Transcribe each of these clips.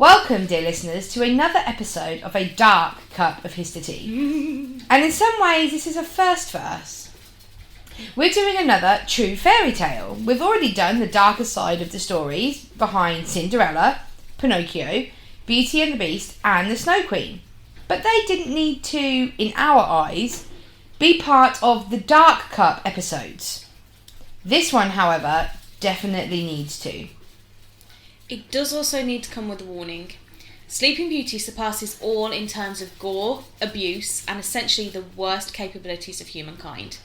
Welcome, dear listeners, to another episode of A Dark Cup of History Tea. And in some ways, this is a first for us. We're doing another true fairy tale. We've already done the darker side of the stories behind Cinderella, Pinocchio, Beauty and the Beast, and the Snow Queen. But they didn't need to, in our eyes, be part of the Dark Cup episodes. This one, however, definitely needs to. It does also need to come with a warning. Sleeping Beauty surpasses all in terms of gore, abuse, and essentially the worst capabilities of humankind.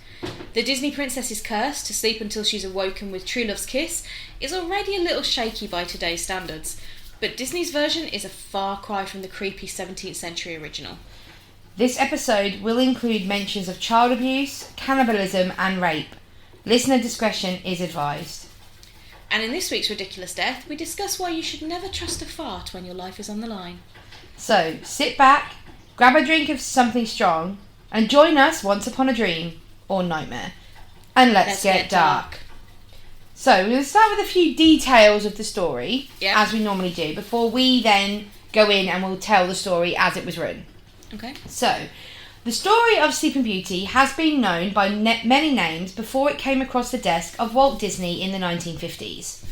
The Disney princess's curse to sleep until she's awoken with true love's kiss is already a little shaky by today's standards, but Disney's version is a far cry from the creepy 17th century original. This episode will include mentions of child abuse, cannibalism, and rape. Listener discretion is advised. And in this week's Ridiculous Death, we discuss why you should never trust a fart when your life is on the line. So, sit back, grab a drink of something strong, and join us once upon a dream, or nightmare. And let's get dark. So, we're going to start with a few details of the story, as we normally do, before we then go in and we'll tell the story as it was written. Okay. So, the story of Sleeping Beauty has been known by many names before it came across the desk of Walt Disney in the 1950s.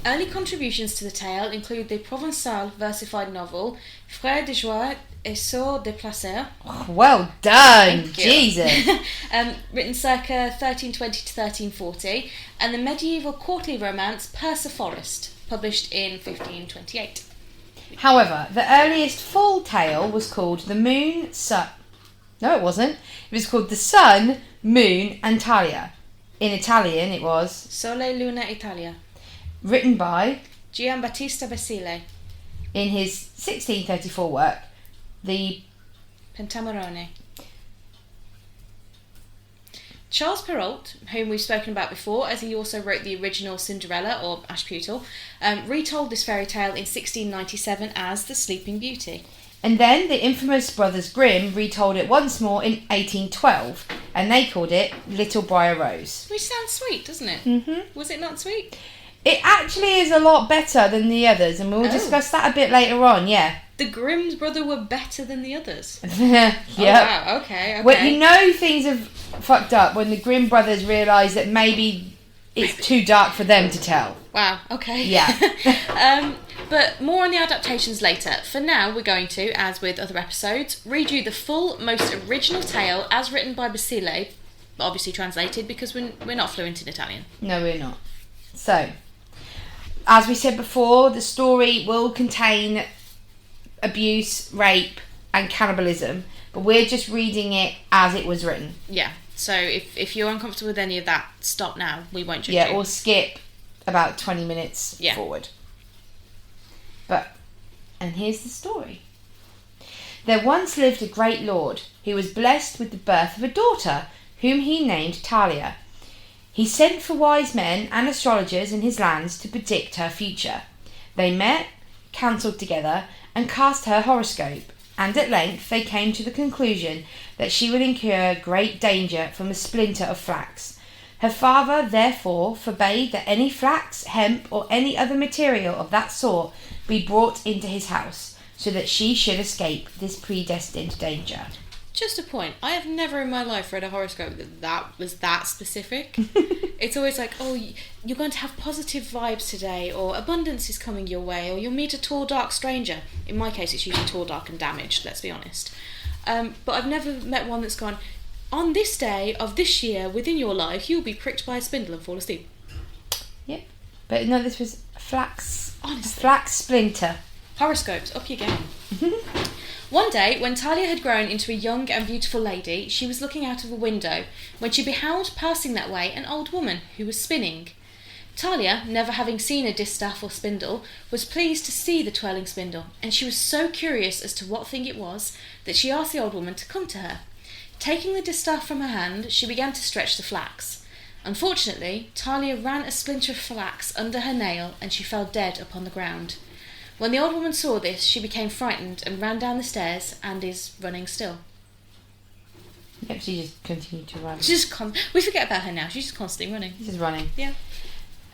Early contributions to the tale include the Provençal versified novel Frères de Joie et Sœurs de Plaisir. Oh, well done! Thank you. Jesus! Written circa 1320 to 1340, and the medieval courtly romance Perceforest, published in 1528. However, the earliest full tale was called The Moon, Sun... No, it wasn't. It was called The Sun, Moon and Talia. In Italian, it was... Sole Luna Italia. Written by... Giambattista Basile. In his 1634 work, The... Pentamerone. Charles Perrault, whom we've spoken about before, as he also wrote the original Cinderella, or Ashputtel, retold this fairy tale in 1697 as The Sleeping Beauty. And then the infamous Brothers Grimm retold it once more in 1812, and they called it Little Briar Rose. Which sounds sweet, doesn't it? Mm-hmm. Was it not sweet? It actually is a lot better than the others, and we'll discuss that a bit later on, yeah. The Grimm's brother were better than the others? Yep. Oh, wow, okay. Well, you know things have fucked up when the Grimm brothers realise that maybe it's too dark for them to tell. Wow, okay. Yeah. But more on the adaptations later. For now, we're going to, as with other episodes, read you the full, most original tale as written by Basile, obviously translated because we're not fluent in Italian. No, we're not. So, as we said before, the story will contain abuse, rape, and cannibalism, but we're just reading it as it was written. Yeah, so if you're uncomfortable with any of that, stop now. We won't judge you. Yeah, or skip about 20 minutes forward. And here's the story. There once lived a great lord who was blessed with the birth of a daughter, whom he named Talia. He sent for wise men and astrologers in his lands to predict her future. They met, counselled together, and cast her horoscope, and at length they came to the conclusion that she would incur great danger from a splinter of flax. Her father therefore forbade that any flax, hemp, or any other material of that sort be brought into his house, so that she should escape this predestined danger. Just a point. I have never in my life read a horoscope that was that specific. It's always like, oh, you're going to have positive vibes today, or abundance is coming your way, or you'll meet a tall, dark stranger. In my case, it's usually tall, dark, and damaged, let's be honest. But I've never met one that's gone, on this day of this year within your life, you'll be pricked by a spindle and fall asleep. Yep. But no, this was flax. Honestly. A flax splinter. Horoscopes, up your game. One day, when Talia had grown into a young and beautiful lady, she was looking out of a window when she beheld passing that way an old woman who was spinning. Talia, never having seen a distaff or spindle, was pleased to see the twirling spindle, and she was so curious as to what thing it was that she asked the old woman to come to her. Taking the distaff from her hand, she began to stretch the flax. Unfortunately, Talia ran a splinter of flax under her nail, and she fell dead upon the ground. When the old woman saw this, she became frightened and ran down the stairs and is running still. Yep, she just continued to run. We forget about her now. She's just constantly running. She's just running. Yeah.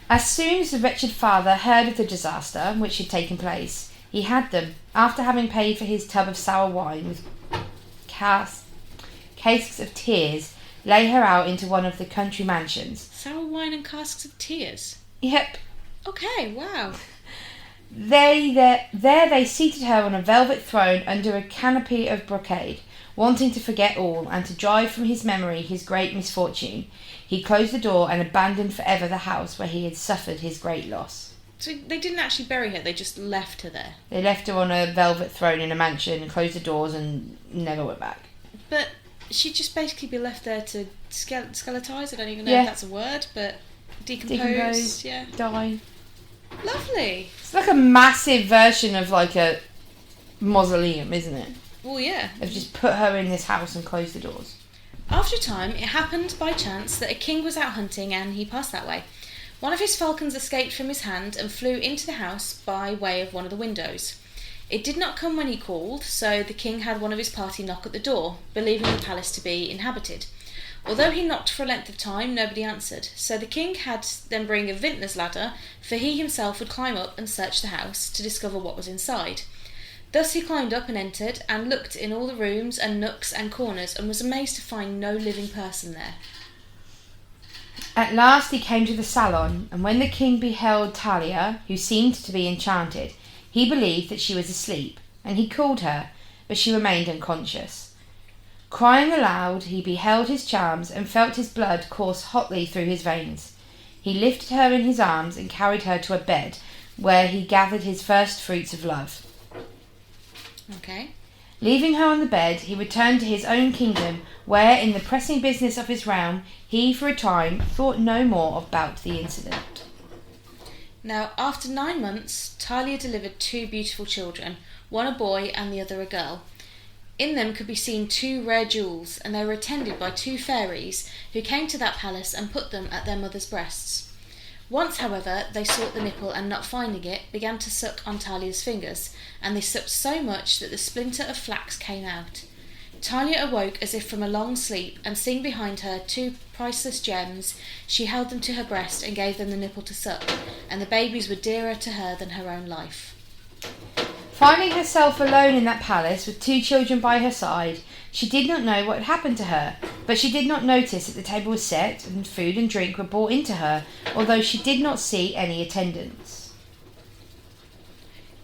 As soon as the wretched father heard of the disaster which had taken place, He had them, after having paid for his tub of sour wine with casks of tears, lay her out into one of the country mansions. Sour wine and casks of tears? Yep. Okay, wow. There they seated her on a velvet throne under a canopy of brocade, wanting to forget all and to drive from his memory his great misfortune. He closed the door and abandoned forever the house where he had suffered his great loss. So they didn't actually bury her, they just left her there? They left her on a velvet throne in a mansion and closed the doors and never went back. But she'd just basically be left there to skeletise. I don't even know Yeah. if that's a word, but decompose. Yeah. Die. Lovely. It's like a massive version of like a mausoleum, isn't it? Well, yeah. They've just put her in this house and closed the doors. After a time, it happened by chance that a king was out hunting and he passed that way. One of his falcons escaped from his hand and flew into the house by way of one of the windows. It did not come when he called, so the king had one of his party knock at the door, believing the palace to be inhabited. Although he knocked for a length of time, nobody answered, so the king had them bring a vintner's ladder, for he himself would climb up and search the house to discover what was inside. Thus he climbed up and entered, and looked in all the rooms and nooks and corners, and was amazed to find no living person there. At last he came to the salon, and when the king beheld Talia, who seemed to be enchanted, he believed that she was asleep, and he called her, but she remained unconscious. Crying aloud, he beheld his charms and felt his blood course hotly through his veins. He lifted her in his arms and carried her to a bed, where he gathered his first fruits of love. Okay. Leaving her on the bed, he returned to his own kingdom, where, in the pressing business of his realm, he, for a time, thought no more about the incident. Now, after 9 months, Talia delivered 2 beautiful children, one a boy and the other a girl. In them could be seen 2 rare jewels, and they were attended by 2 fairies, who came to that palace and put them at their mother's breasts. Once, however, they sought the nipple, and not finding it, began to suck on Talia's fingers, and they sucked so much that the splinter of flax came out. Talia awoke as if from a long sleep, and seeing behind her 2 priceless gems, she held them to her breast and gave them the nipple to suck, and the babies were dearer to her than her own life. Finding herself alone in that palace with 2 children by her side, she did not know what had happened to her, but she did not notice that the table was set and food and drink were brought in to her, although she did not see any attendants.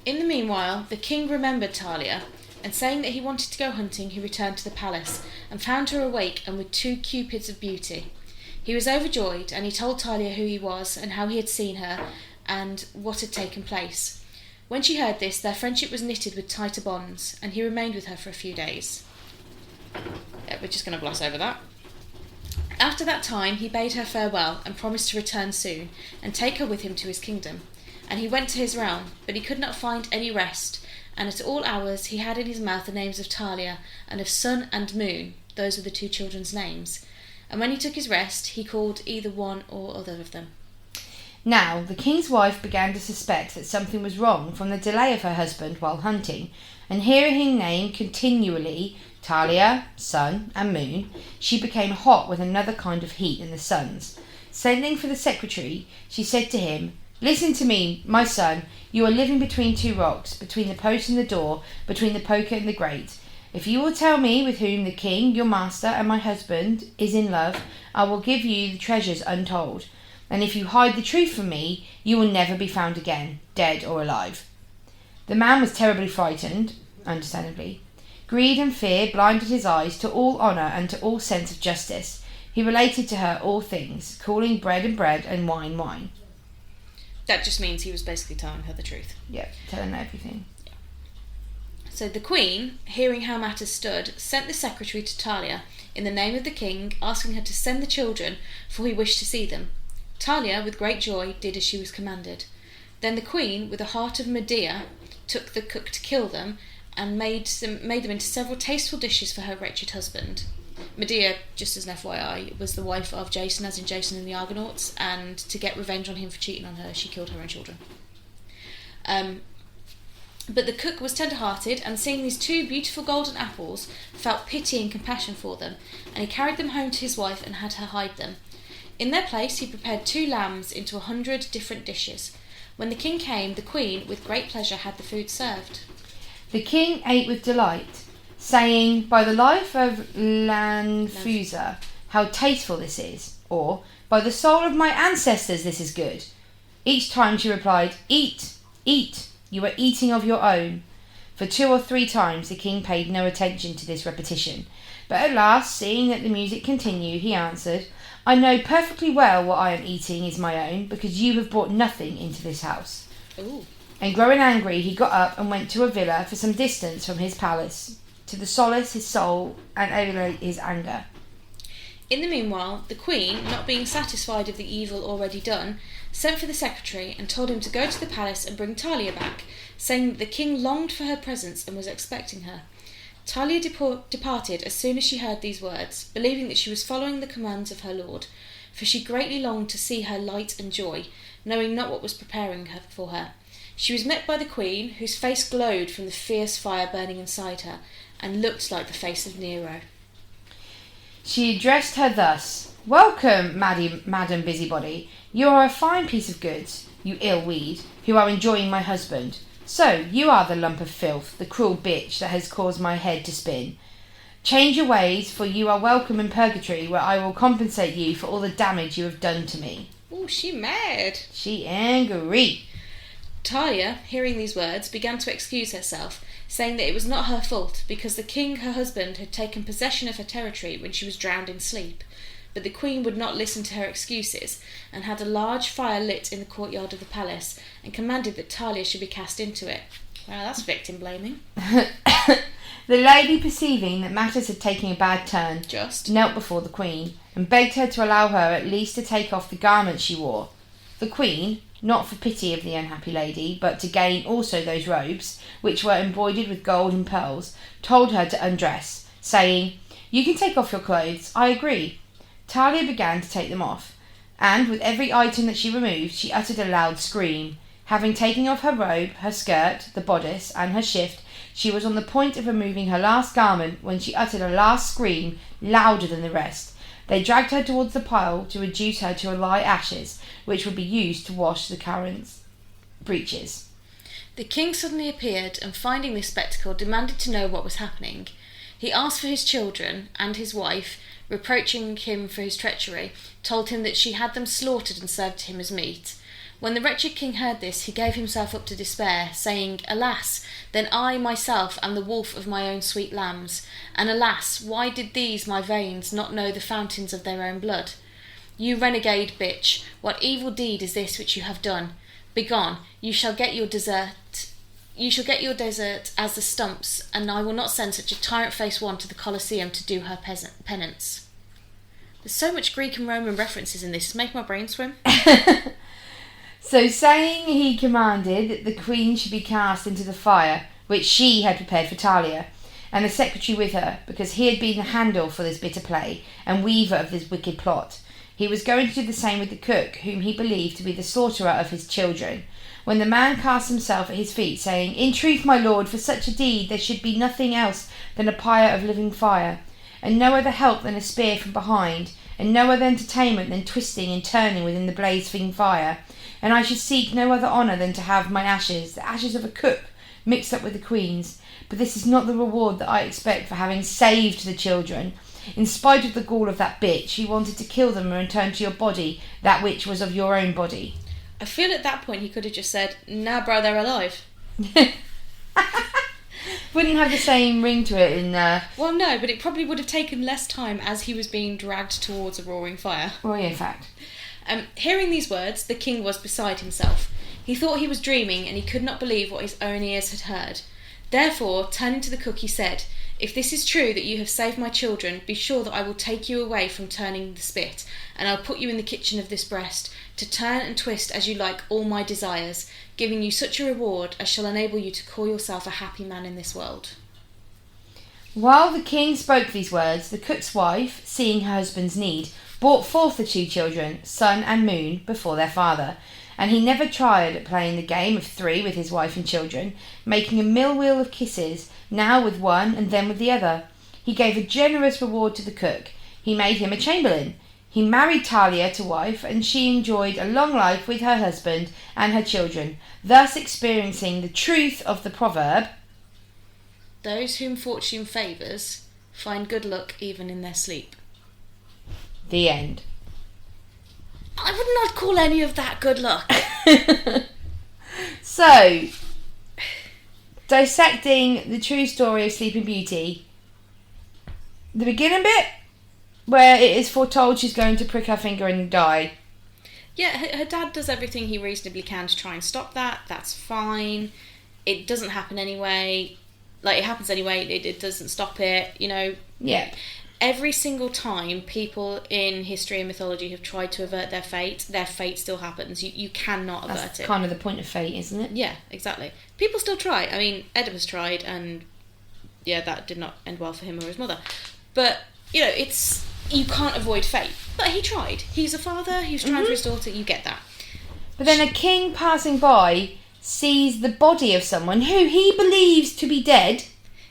In the meanwhile, the king remembered Talia, and saying that he wanted to go hunting, he returned to the palace, and found her awake and with 2 cupids of beauty. He was overjoyed, and he told Talia who he was, and how he had seen her, and what had taken place. When she heard this, their friendship was knitted with tighter bonds, and he remained with her for a few days. Yeah, we're just going to gloss over that. After that time, he bade her farewell, and promised to return soon, and take her with him to his kingdom. And he went to his realm, but he could not find any rest, and at all hours he had in his mouth the names of Talia, and of Sun and Moon. Those were the 2 children's names. And when he took his rest, he called either one or other of them. Now, the king's wife began to suspect that something was wrong from the delay of her husband while hunting, and hearing him name continually Talia, Sun, and Moon, she became hot with another kind of heat than the sun's. Sending for the secretary, she said to him, "Listen to me, my son. You are living between 2 rocks, between the post and the door, between the poker and the grate. If you will tell me with whom the king, your master, and my husband is in love, I will give you the treasures untold. And if you hide the truth from me, you will never be found again, dead or alive." The man was terribly frightened, understandably. Greed and fear blinded his eyes to all honour and to all sense of justice. He related to her all things, calling bread and wine wine. That just means he was basically telling her the truth. Yeah, telling her everything. So the queen, hearing how matters stood, sent the secretary to Talia in the name of the king, asking her to send the children, for he wished to see them. Talia, with great joy, did as she was commanded. Then the queen, with a heart of Medea, took the cook to kill them, and made them into several tasteful dishes for her wretched husband. Medea, just as an FYI, was the wife of Jason, as in Jason and the Argonauts, and to get revenge on him for cheating on her, she killed her own children. But the cook was tender-hearted, and seeing these 2 beautiful golden apples, felt pity and compassion for them, and he carried them home to his wife and had her hide them. In their place, he prepared 2 lambs into 100 different dishes. When the king came, the queen, with great pleasure, had the food served. The king ate with delight, saying, "By the life of Lanfusa, how tasteful this is," or, "By the soul of my ancestors, this is good." Each time she replied, "Eat, eat, you are eating of your own." For 2 or 3 times the king paid no attention to this repetition, but at last, seeing that the music continued, he answered, "I know perfectly well what I am eating is my own, because you have brought nothing into this house." Ooh. And growing angry, he got up and went to a villa for some distance from his palace, to solace his soul and allay his anger. In the meanwhile, the queen, not being satisfied of the evil already done, sent for the secretary and told him to go to the palace and bring Talia back, saying that the king longed for her presence and was expecting her. Talia departed as soon as she heard these words, believing that she was following the commands of her lord, for she greatly longed to see her light and joy, knowing not what was preparing her for her. She was met by the queen, whose face glowed from the fierce fire burning inside her, and looked like the face of Nero. She addressed her thus: "Welcome, Madam Busybody. You are a fine piece of goods, you ill weed, who are enjoying my husband. So, you are the lump of filth, the cruel bitch that has caused my head to spin. Change your ways, for you are welcome in purgatory, where I will compensate you for all the damage you have done to me." Oh, she mad. She angry. Talia, hearing these words, began to excuse herself, saying that it was not her fault, because the king, her husband, had taken possession of her territory when she was drowned in sleep. But the queen would not listen to her excuses, and had a large fire lit in the courtyard of the palace, and commanded that Talia should be cast into it. Wow, that's victim blaming. The lady, perceiving that matters had taken a bad turn, knelt before the queen, and begged her to allow her at least to take off the garments she wore. The queen, not for pity of the unhappy lady, but to gain also those robes, which were embroidered with gold and pearls, told her to undress, saying, "You can take off your clothes, I agree." Talia began to take them off, and with every item that she removed, she uttered a loud scream. Having taken off her robe, her skirt, the bodice, and her shift, she was on the point of removing her last garment when she uttered a last scream, louder than the rest. They dragged her towards the pile to reduce her to a light ashes, which would be used to wash the current's breeches. The king suddenly appeared, and finding this spectacle, demanded to know what was happening. He asked for his children, and his wife, reproaching him for his treachery, told him that she had them slaughtered and served to him as meat. When the wretched king heard this, he gave himself up to despair, saying, "Alas, then I myself am the wolf of my own sweet lambs, and alas, why did these my veins not know the fountains of their own blood? You renegade bitch, what evil deed is this which you have done? Begone, you shall get your desert as the stumps, and I will not send such a tyrant-faced one to the Colosseum to do her penance." There's so much Greek and Roman references in this, it's making my brain swim. So saying, he commanded that the queen should be cast into the fire, which she had prepared for Talia, and the secretary with her, because he had been the handle for this bitter play, and weaver of this wicked plot. He was going to do the same with the cook, whom he believed to be the slaughterer of his children, when the man cast himself at his feet, saying, "In truth, my lord, for such a deed there should be nothing else than a pyre of living fire, and no other help than a spear from behind, and no other entertainment than twisting and turning within the blazing fire. And I should seek no other honour than to have my ashes, the ashes of a cook, mixed up with the queen's. But this is not the reward that I expect for having saved the children. In spite of the gall of that bitch, you wanted to kill them and return to your body that which was of your own body." I feel at that point he could have just said, "Nah, bro, they're alive." Wouldn't have the same ring to it in... Well, no, but it probably would have taken less time as he was being dragged towards a roaring fire. Well, yeah, in fact. Hearing these words, the king was beside himself. He thought he was dreaming, and he could not believe what his own ears had heard. Therefore, turning to the cook, he said, "If this is true that you have saved my children, be sure that I will take you away from turning the spit, and I'll put you in the kitchen of this breast, to turn and twist as you like all my desires, giving you such a reward as shall enable you to call yourself a happy man in this world." While the king spoke these words, the cook's wife, seeing her husband's need, brought forth the 2 children, Sun and Moon, before their father, and he never tried at playing the game of 3 with his wife and children, making a mill-wheel of kisses, now with one and then with the other. He gave a generous reward to the cook. He made him a chamberlain. He married Talia to wife, and she enjoyed a long life with her husband and her children, thus experiencing the truth of the proverb, Those whom fortune favours find good luck even in their sleep. the end. I would not call any of that good luck. So, dissecting the true story of Sleeping Beauty, the beginning bit, where it is foretold she's going to prick her finger and die. Yeah, her dad does everything he reasonably can to try and stop that. That's fine. It doesn't happen anyway. Like, it happens anyway. It doesn't stop it, you know. Yeah. Every single time people in history and mythology have tried to avert their fate still happens. You cannot avert That's it. kind of the point of fate, isn't it? Yeah, exactly. People still try. I mean, Oedipus tried, and yeah, that did not end well for him or his mother. But, you know, you can't avoid fate. But he tried. He's a father, he was trying for his daughter, you get that. But then a king passing by sees the body of someone who he believes to be dead,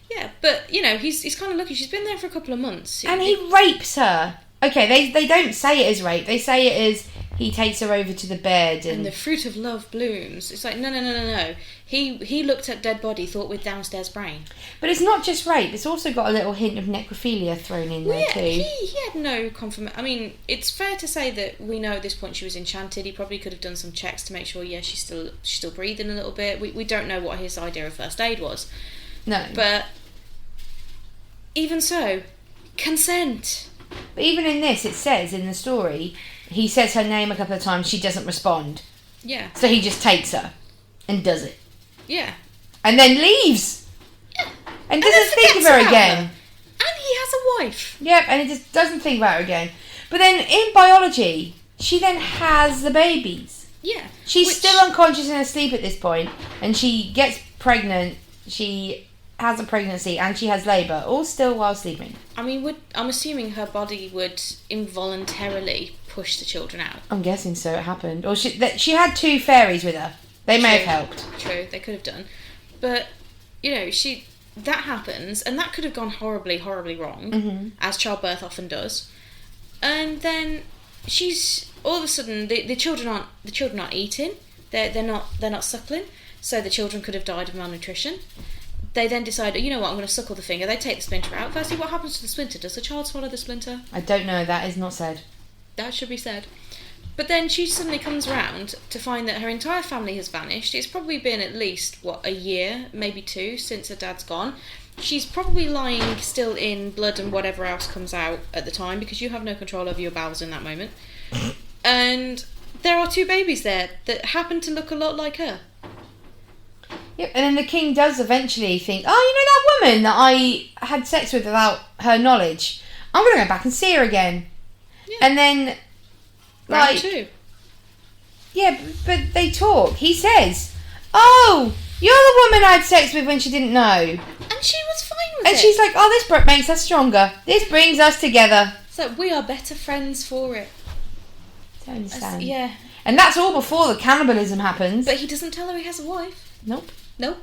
Yeah, but, you know, he's kind of lucky. She's been there for a couple of months. and he rapes her. Okay, they don't say it as rape. They say it as he takes her over to the bed And and the fruit of love blooms. It's like, no. He looked at dead body, thought with downstairs brain. But it's not just rape. It's also got a little hint of necrophilia thrown in there Yeah, too. he had no confirmation. I mean, it's fair to say that we know at this point she was enchanted. He probably could have done some checks to make sure, yeah, she's still breathing a little bit. We don't know what his idea of first aid was. No. But even so, consent. But even in this, it says in the story, he says her name a couple of times, she doesn't respond. Yeah. So he just takes her and does it. Yeah. And then leaves. Yeah. And then doesn't think of forgets her about again. her. And he has a wife. Yep, and he just doesn't think about her again. But then in biology, she then has the babies. Yeah. She's still unconscious and asleep at this point, and she gets pregnant. She has a pregnancy and she has labour, all still while sleeping. I mean, I'm assuming her body would involuntarily push the children out. I'm guessing so. It happened, or she had two fairies with her. They may have helped. True, they could have done, but you know, that happens, and that could have gone horribly, horribly wrong, as childbirth often does. And then she's all of a sudden the children aren't eating. They're not suckling, so the children could have died of malnutrition. They then decide, you know what, I'm going to suckle the finger. They take the splinter out. Firstly, what happens to the splinter? Does the child swallow the splinter? I don't know. That is not said. That should be said. But then she suddenly comes round to find that her entire family has vanished. It's probably been at least, a year, maybe 2, since her dad's gone. She's probably lying still in blood and whatever else comes out at the time, because you have no control over your bowels in that moment. And there are 2 babies there that happen to look a lot like her. Yep, and then the king does eventually think, oh, you know that woman that I had sex with without her knowledge? I'm going to go back and see her again. Yeah. And then, Round 2. Yeah, but they talk. He says, oh, you're the woman I had sex with when she didn't know. And she was fine with it. And she's like, oh, this makes us stronger. This brings us together. So we are better friends for it. Don't understand. Yeah. And that's all before the cannibalism happens. But he doesn't tell her he has a wife. Nope. Nope.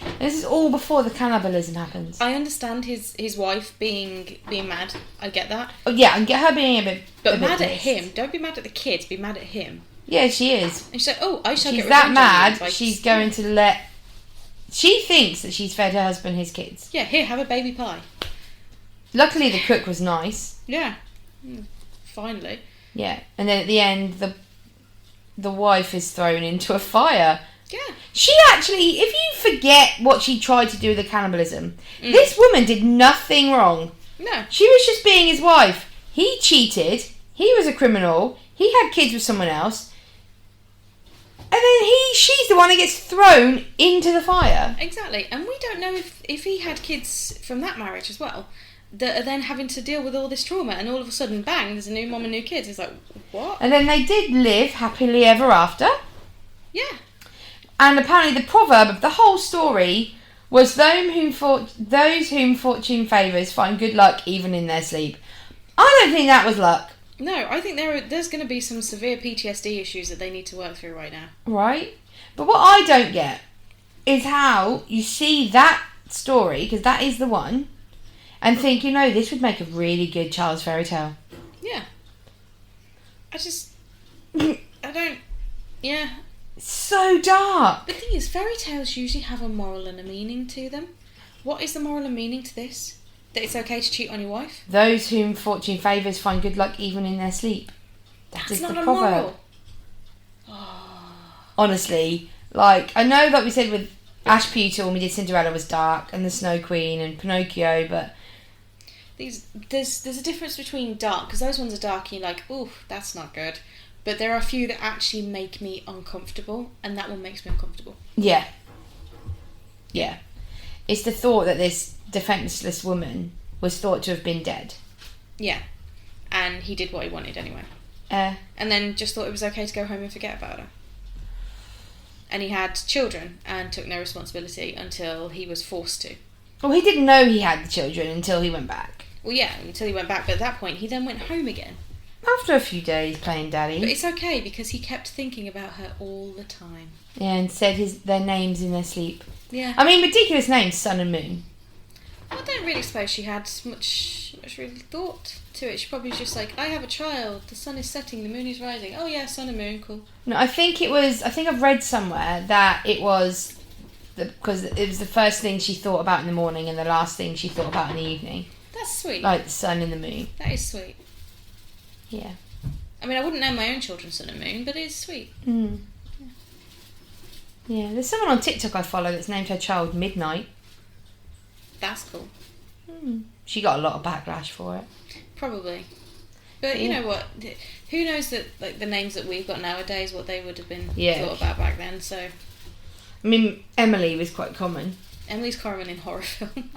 And this is all before the cannibalism happens. I understand his wife being mad. I get that. Oh, yeah, and get her being a bit... But a bit mad at pissed. him. Don't be mad at the kids. Be mad at him. Yeah, she is. And she's like, oh, I shall She's get that revenge on you mad, by- she's going to let... She thinks that she's fed her husband his kids. Yeah, here, have a baby pie. Luckily, the cook was nice. Yeah. Finally. Yeah, and then at the end, the wife is thrown into a fire. Yeah. She actually, if you forget what she tried to do with the cannibalism, this woman did nothing wrong. No. She was just being his wife. He cheated. He was a criminal. He had kids with someone else. And then she's the one who gets thrown into the fire. Exactly. And we don't know if he had kids from that marriage as well, that are then having to deal with all this trauma, and all of a sudden, bang, there's a new mum and new kids. It's like, what? And then they did live happily ever after. Yeah. And apparently the proverb of the whole story was those whom fortune favours find good luck even in their sleep. I don't think that was luck. No, I think there's going to be some severe PTSD issues that they need to work through right now. Right? But what I don't get is how you see that story, because that is the one, and think, this would make a really good child's fairy tale. Yeah. I don't. Yeah. So dark. The thing is, fairy tales usually have a moral and a meaning to them. What is the moral and meaning to this? That it's okay to cheat on your wife? Those whom fortune favours find good luck even in their sleep. That's not a moral. Oh. Honestly, like, I know that we said with Ashputa when we did Cinderella was dark, and the Snow Queen and Pinocchio, but there's a difference between dark, because those ones are dark and you're like, ooh, that's not good. But there are a few that actually make me uncomfortable, and that one makes me uncomfortable. Yeah. It's the thought that this defenceless woman was thought to have been dead. Yeah. And he did what he wanted anyway. And then just thought it was okay to go home and forget about her. And he had children and took no responsibility until he was forced to. Well, he didn't know he had the children until he went back. Well, yeah, until he went back. But at that point, he then went home again. After a few days playing daddy. But it's okay, because he kept thinking about her all the time. Yeah, and said their names in their sleep. Yeah. I mean, ridiculous names, Sun and Moon. I don't really suppose she had much really thought to it. She probably was just like, I have a child, the sun is setting, the moon is rising. Oh yeah, sun and moon, cool. No, I think I've read somewhere that it was because it was the first thing she thought about in the morning and the last thing she thought about in the evening. That's sweet. Like the sun and the moon. That is sweet. Yeah. I mean, I wouldn't name my own children Sun and Moon, but it is sweet. Mm. Yeah, there's someone on TikTok I follow that's named her child Midnight. That's cool. She got a lot of backlash for it. Probably. But you know what? Who knows that, like, the names that we've got nowadays, what they would have been thought about back then, so... I mean, Emily was quite common. Emily's common in horror films.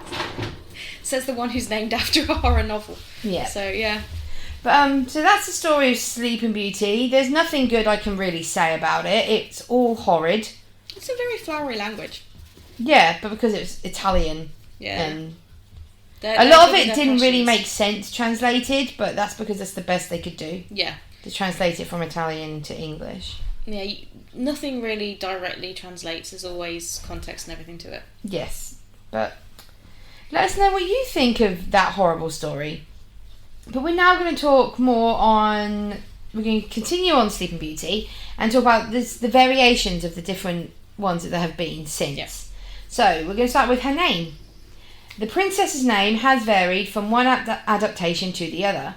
Says the one who's named after a horror novel. Yeah. So, yeah. But, so that's the story of Sleeping Beauty. There's nothing good I can really say about it. It's all horrid. It's a very flowery language. Yeah, but because it's Italian. Yeah. And a lot of it didn't really make sense translated, but that's because that's the best they could do. Yeah. To translate it from Italian to English. Yeah, nothing really directly translates. There's always context and everything to it. Yes, but let us know what you think of that horrible story. But we're now going to talk more on... We're going to continue on Sleeping Beauty and talk about the variations of the different ones that there have been since. Yeah. So, we're going to start with her name. The princess's name has varied from one adaptation to the other.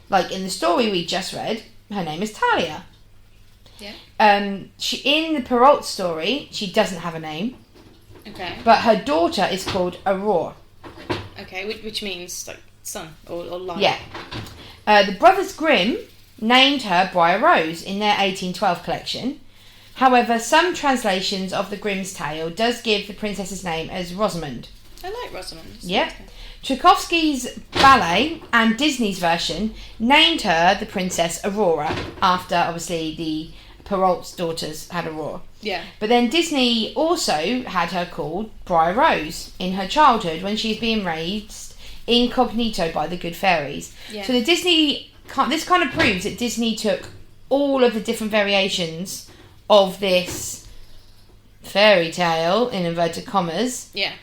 Like in the story we just read, her name is Talia. Yeah. In the Perrault story, she doesn't have a name. Okay. But her daughter is called Aurore. Okay, which means like sun or light. Yeah. The Brothers Grimm named her Briar Rose in their 1812 collection. However, some translations of the Grimm's tale does give the princess's name as Rosamond. I like Rosamond. Yeah. Tchaikovsky's ballet and Disney's version named her the Princess Aurora after, obviously, the Perrault's daughters had Aurora. Yeah. But then Disney also had her called Briar Rose in her childhood when she was being raised incognito by the good fairies. Yeah. So this kind of proves that Disney took all of the different variations of this fairy tale, in inverted commas, yeah,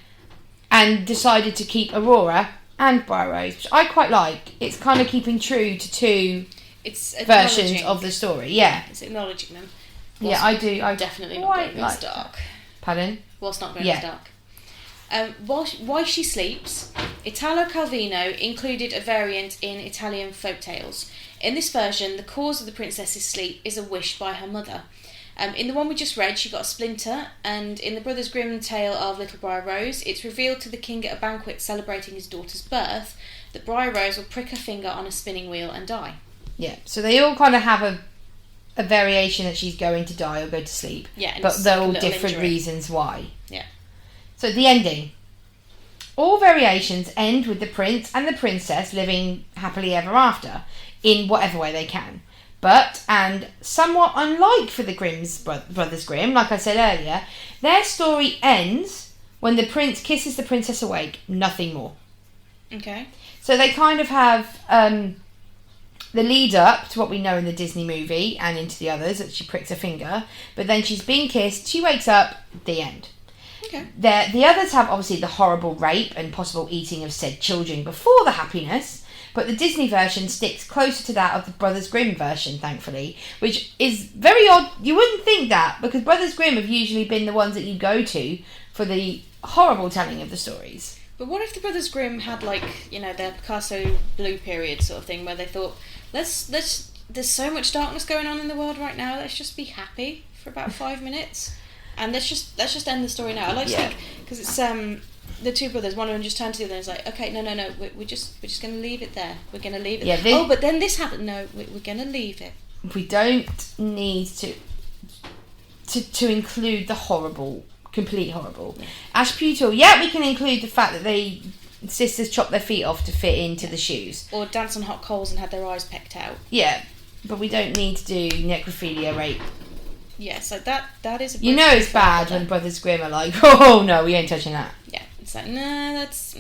and decided to keep Aurora and Briar Rose, which I quite like. It's kind of keeping true to two versions of the story. Yeah, it's acknowledging them. Yeah, I do. I definitely not going as dark. Pardon? Whilst not going as dark. While she sleeps, Italo Calvino included a variant in Italian folk tales. In this version, the cause of the princess's sleep is a wish by her mother. In the one we just read, she got a splinter, and in the Brothers Grimm tale of Little Briar Rose, it's revealed to the king at a banquet celebrating his daughter's birth that Briar Rose will prick her finger on a spinning wheel and die. Yeah, so they all kind of have a variation that she's going to die or go to sleep. Yeah, but they're all different reasons why. Yeah. So the ending. All variations end with the prince and the princess living happily ever after, in whatever way they can. But, and somewhat unlike for the Brothers Grimm, like I said earlier, their story ends when the prince kisses the princess awake, nothing more. Okay. So they kind of have the lead up to what we know in the Disney movie and into the others, that she pricks her finger, but then she's been kissed, she wakes up, the end. Okay. The others have obviously the horrible rape and possible eating of said children before the happiness, but the Disney version sticks closer to that of the Brothers Grimm version, thankfully, which is very odd. You wouldn't think that, because Brothers Grimm have usually been the ones that you go to for the horrible telling of the stories. But what if the Brothers Grimm had, like, you know, their Picasso blue period sort of thing, where they thought, let's there's so much darkness going on in the world right now, let's just be happy for about 5 minutes, and let's just end the story now. I like to think, because it's the two brothers, one of them just turned to the other and was like, okay, no, we're just going to leave it there. We're going to leave it. Yeah, but then this happened. No, we're going to leave it. We don't need to include the horrible, complete horrible. Yeah. Ashputal, we can include the fact that they sisters chopped their feet off to fit into the shoes. Or dance on hot coals and had their eyes pecked out. Yeah, but we don't need to do necrophilia, rape. Yeah, so that is a... You know it's bad when Brothers Grimm are like, oh no, we ain't touching that. Yeah, it's like, no, let's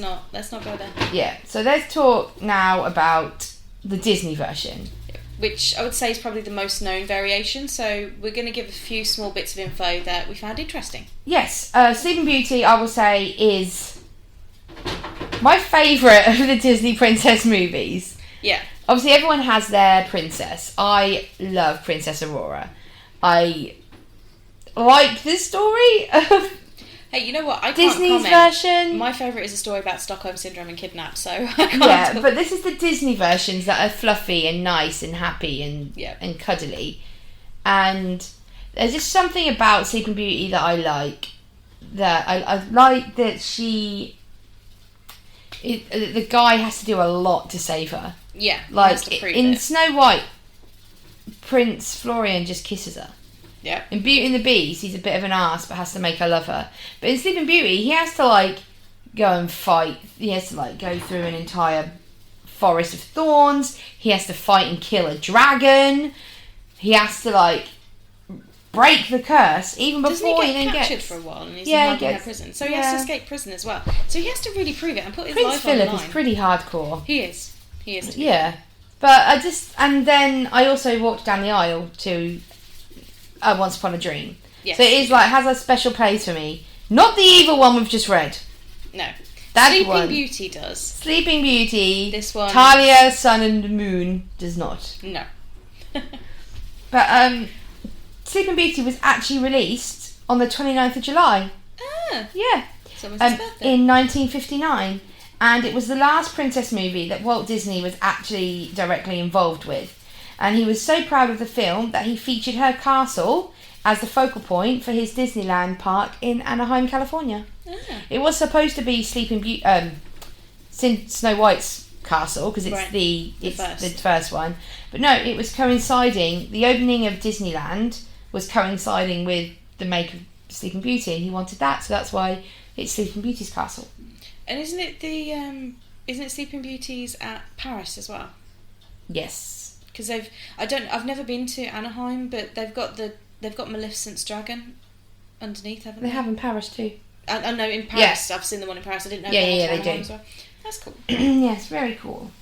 not go there. Yeah, so let's talk now about the Disney version. Which I would say is probably the most known variation, so we're going to give a few small bits of info that we found interesting. Yes, Sleeping Beauty, I will say, is my favourite of the Disney princess movies. Yeah. Obviously, everyone has their princess. I love Princess Aurora. I like the story of Hey, you know what? I Disney's can't comment. version. My favourite is a story about Stockholm Syndrome and kidnap, so I can't but this is the Disney versions that are fluffy and nice and happy and cuddly. And there's just something about Sleeping Beauty that I like. That I like that the guy has to do a lot to save her. Yeah, like in Snow White, Prince Florian just kisses her. Yeah. In Beauty and the Beast, he's a bit of an arse, but has to make her love her. But in Sleeping Beauty, he has to like go and fight. He has to like go through an entire forest of thorns. He has to fight and kill a dragon. He has to like break the curse even before he then gets captured for a while and he's in prison. So he has to escape prison as well. So he has to really prove it and put his life on the line. Prince Philip is pretty hardcore. He is. Yeah. But and then I also walked down the aisle to Once Upon a Dream. Yes. So it is has a special place for me. Not the evil one we've just read. No. That Sleeping one. Beauty does. Sleeping Beauty. This one. Talia, Sun and Moon does not. No. But Sleeping Beauty was actually released on the 29th of July. Ah. Yeah. Someone's birthday. In 1959. And it was the last princess movie that Walt Disney was actually directly involved with. And he was so proud of the film that he featured her castle as the focal point for his Disneyland park in Anaheim, California. Ah. It was supposed to be Sleeping Beauty, Snow White's castle, because it's the first one. But no, it was coinciding. The opening of Disneyland was coinciding with the make of Sleeping Beauty, and he wanted that, so that's why it's Sleeping Beauty's castle. And isn't it Sleeping Beauty's at Paris as well? Yes. Because I've never been to Anaheim, but they've got Maleficent's dragon underneath, haven't they? They have in Paris too. I know in Paris. Yeah. I've seen the one in Paris. I didn't know. They do. As well. That's cool. Yes, very cool.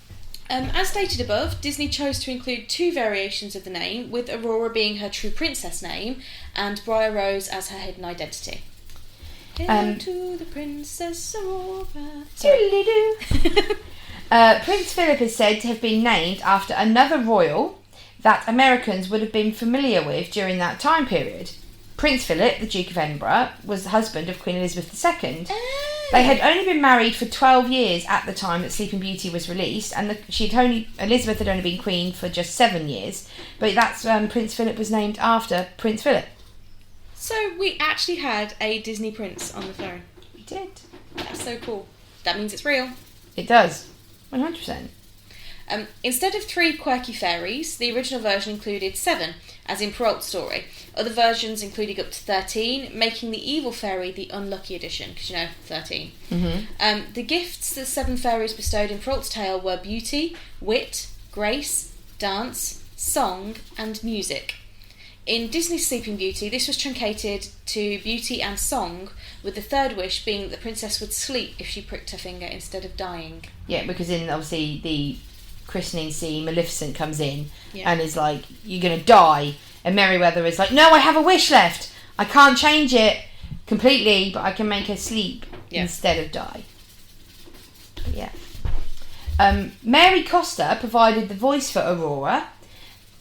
As stated above, Disney chose to include 2 variations of the name, with Aurora being her true princess name and Briar Rose as her hidden identity. Hello to the Princess Aurora. Doodly-doo. Prince Philip is said to have been named after another royal that Americans would have been familiar with during that time period. Prince Philip, the Duke of Edinburgh, was the husband of Queen Elizabeth II. They had only been married for 12 years at the time that Sleeping Beauty was released, and Elizabeth had only been queen for just 7 years. But that's Prince Philip was named after Prince Philip. So we actually had a Disney prince on the phone. We did. That's so cool. That means it's real. It does. 100%. Instead of 3 quirky fairies, the original version included 7, as in Perrault's story. Other versions including up to 13, making the evil fairy the unlucky edition, because 13. Mm-hmm. The gifts the 7 fairies bestowed in Perrault's tale were beauty, wit, grace, dance, song, and music. In Disney's Sleeping Beauty, this was truncated to beauty and song, with the 3rd wish being that the princess would sleep if she pricked her finger instead of dying. Yeah, because in obviously the christening scene, Maleficent comes in and is like, you're going to die. And Merryweather is like, no, I have a wish left. I can't change it completely, but I can make her sleep instead of die. But yeah. Mary Costa provided the voice for Aurora.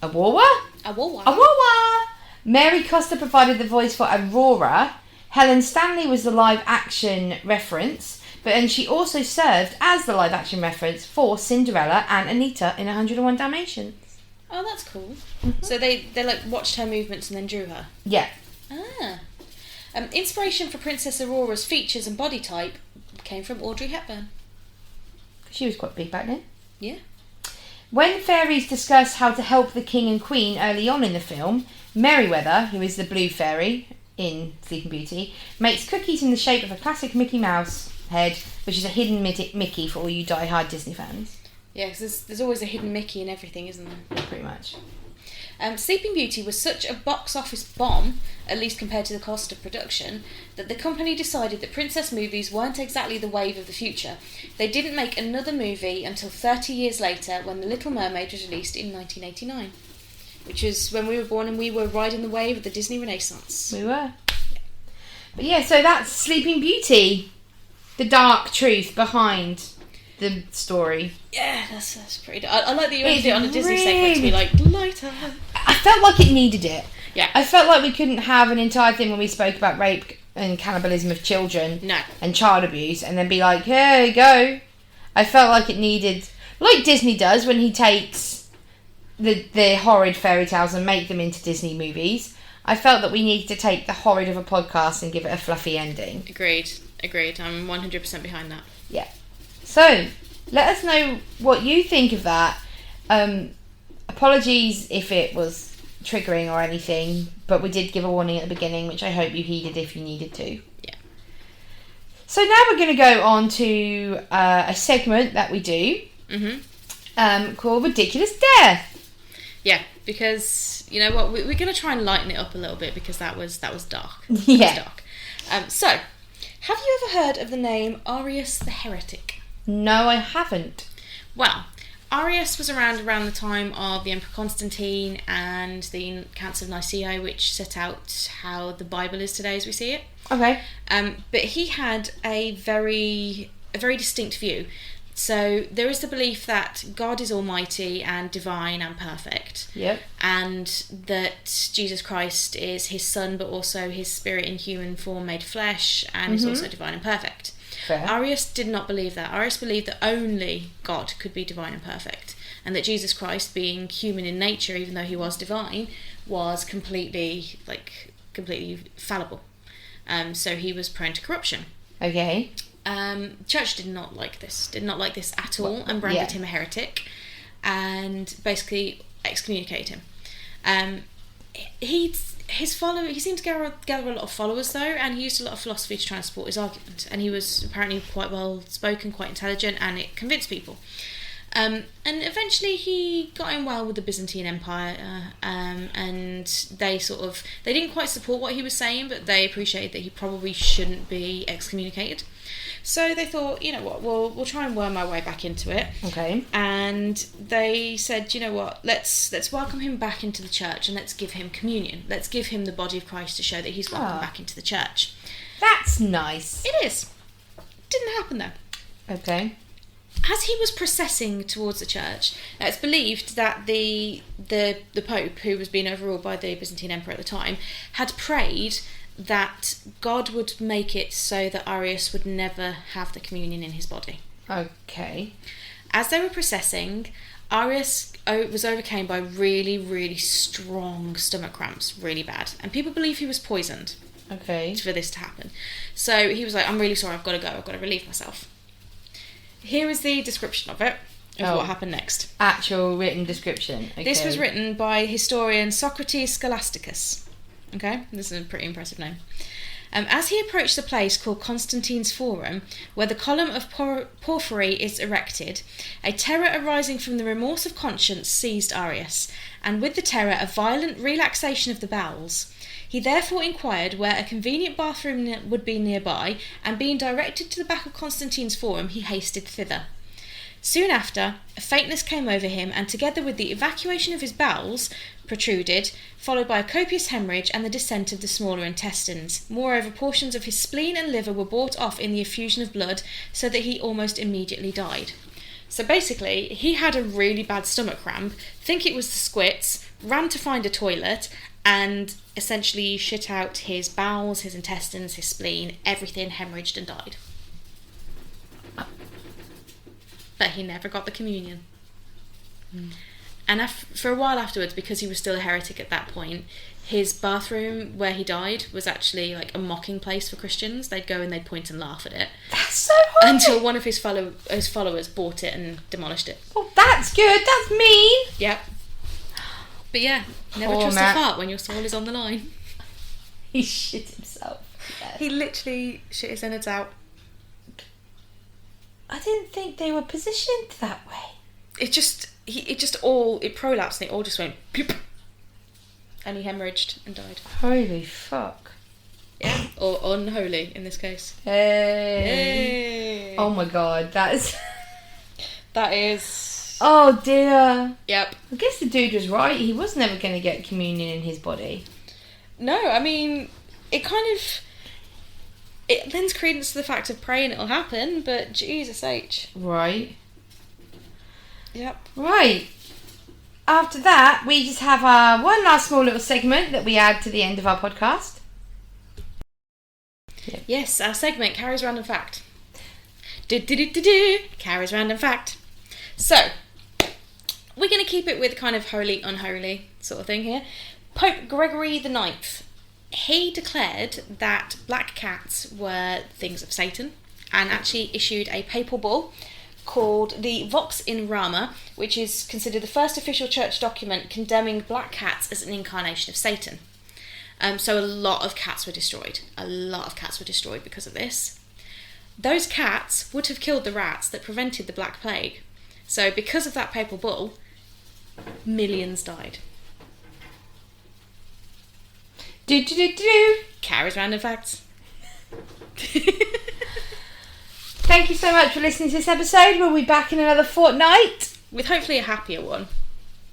Aurora? Aurora. Mary Costa provided the voice for Aurora. Helen Stanley was the live-action reference, and she also served as the live-action reference for Cinderella and Anita in 101 Dalmatians. Oh, that's cool. Mm-hmm. So they like watched her movements and then drew her? Yeah. Ah. Inspiration for Princess Aurora's features and body type came from Audrey Hepburn. She was quite big back then. Yeah. When fairies discuss how to help the king and queen early on in the film, Merryweather, who is the blue fairy in Sleeping Beauty, makes cookies in the shape of a classic Mickey Mouse head, which is a hidden Mickey for all you die-hard Disney fans. Yeah, because there's always a hidden Mickey in everything, isn't there? Pretty much. Sleeping Beauty was such a box office bomb, at least compared to the cost of production, that the company decided that princess movies weren't exactly the wave of the future. They didn't make another movie until 30 years later, when The Little Mermaid was released in 1989, which was when we were born and we were riding the wave of the Disney Renaissance. We were. But yeah, so that's Sleeping Beauty. The dark truth behind the story. Yeah, that's pretty... I like that you ended it on a Disney segment to be like, lighter. I felt like it needed it. Yeah. I felt like we couldn't have an entire thing when we spoke about rape and cannibalism of children. No. And child abuse, and then be like, here you go. I felt like it needed... Like Disney does when he takes the horrid fairy tales and make them into Disney movies. I felt that we needed to take the horrid of a podcast and give it a fluffy ending. Agreed. I'm 100% behind that. Yeah. So, let us know what you think of that. Apologies if it was triggering or anything, but we did give a warning at the beginning, which I hope you heeded if you needed to. Yeah. So now we're going to go on to a segment that we do called Ridiculous Death. Yeah, because, you know what, we're going to try and lighten it up a little bit because that was dark. Yeah. That was dark. So, have you ever heard of the name Arius the Heretic? No, I haven't. Well, Arius was around the time of the Emperor Constantine and the Council of Nicaea, which set out how the Bible is today as we see it. Okay. But he had a very distinct view. So there is the belief that God is almighty and divine and perfect. Yep. And that Jesus Christ is his son, but also his spirit in human form made flesh, and is also divine and perfect. Fair. Arius did not believe that. Arius believed that only God could be divine and perfect, and that Jesus Christ, being human in nature, even though he was divine, was completely fallible. So he was prone to corruption. Okay. Church did not like this at all, and branded him a heretic, and basically excommunicated him. He seemed to gather a lot of followers though, and he used a lot of philosophy to try and support his argument, and he was apparently quite well spoken, quite intelligent, and it convinced people. And eventually he got in well with the Byzantine Empire, and they didn't quite support what he was saying, but they appreciated that he probably shouldn't be excommunicated. So they thought, you know what, we'll try and worm our way back into it. Okay. And they said, you know what, let's welcome him back into the church, and let's give him communion. Let's give him the body of Christ to show that he's welcome back into the church. That's nice. It is. Didn't happen though. Okay. As he was processing towards the church, it's believed that the Pope, who was being overruled by the Byzantine Emperor at the time, had prayed that God would make it so that Arius would never have the communion in his body. Okay. As they were processing, Arius was overcome by really, really strong stomach cramps, really bad. And people believe he was poisoned. Okay. For this to happen. So he was like, I'm really sorry, I've got to go, I've got to relieve myself. Here is the description of it, what happened next. Actual written description. Okay. This was written by historian Socrates Scholasticus. Okay, this is a pretty impressive name. As he approached the place called Constantine's Forum, where the column of porphyry is erected, a terror arising from the remorse of conscience seized Arius, and with the terror a violent relaxation of the bowels. He therefore inquired where a convenient bathroom would be nearby, and being directed to the back of Constantine's Forum, he hasted thither. Soon after, a faintness came over him, and together with the evacuation of his bowels, protruded, followed by a copious hemorrhage and the descent of the smaller intestines. Moreover, portions of his spleen and liver were brought off in the effusion of blood, so that he almost immediately died. So basically, he had a really bad stomach cramp, think it was the squits, ran to find a toilet, and essentially shit out his bowels, his intestines, his spleen, everything, hemorrhaged and died. But he never got the communion. And for a while afterwards, because he was still a heretic at that point, his bathroom where he died was actually like a mocking place for Christians. They'd go and they'd point and laugh at it. That's so horrible. Until one of his followers bought it and demolished it. Well, that's good. That's mean. Yep. But yeah, never Poor trust Matt. a fart when your soul is on the line. He shit himself. Yes. He literally shit his innards out. I didn't think they were positioned that way. It prolapsed and it all just went bloop. And he hemorrhaged and died. Holy fuck. Yeah, or unholy in this case. Hey. Oh my god, that is... That is... Oh dear. Yep. I guess the dude was right. He was never going to get communion in his body. No, I mean, it kind of... It lends credence to the fact of praying it'll happen, but Jesus H. Right. Yep. Right. After that, we just have our one last small little segment that we add to the end of our podcast. Yep. Yes, our segment, Carrie's Random Fact. Carrie's Random Fact. So, we're going to keep it with kind of holy, unholy sort of thing here. Pope Gregory the Ninth. He declared that black cats were things of Satan and actually issued a papal bull called the Vox in Rama, which is considered the first official church document condemning black cats as an incarnation of Satan. So a lot of cats were destroyed. A lot of cats were destroyed because of this. Those cats would have killed the rats that prevented the Black Plague. So because of that papal bull, millions died. Carrie's Random Facts. Thank you so much for listening to this episode. We'll be back in another fortnight. With hopefully a happier one.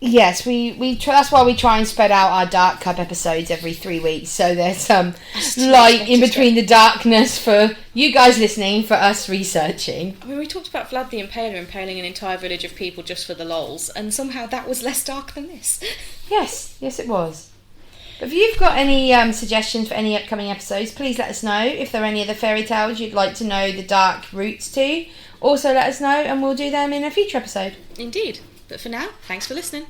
Yes, we try, that's why we try and spread out our Dark Cup episodes every 3 weeks, so there's some light in between the darkness for you guys listening, for us researching. I mean, we talked about Vlad the Impaler impaling an entire village of people just for the lols, and somehow that was less dark than this. Yes it was. If you've got any suggestions for any upcoming episodes, please let us know. If there are any other fairy tales you'd like to know the dark roots to, also let us know and we'll do them in a future episode. Indeed. But for now, thanks for listening.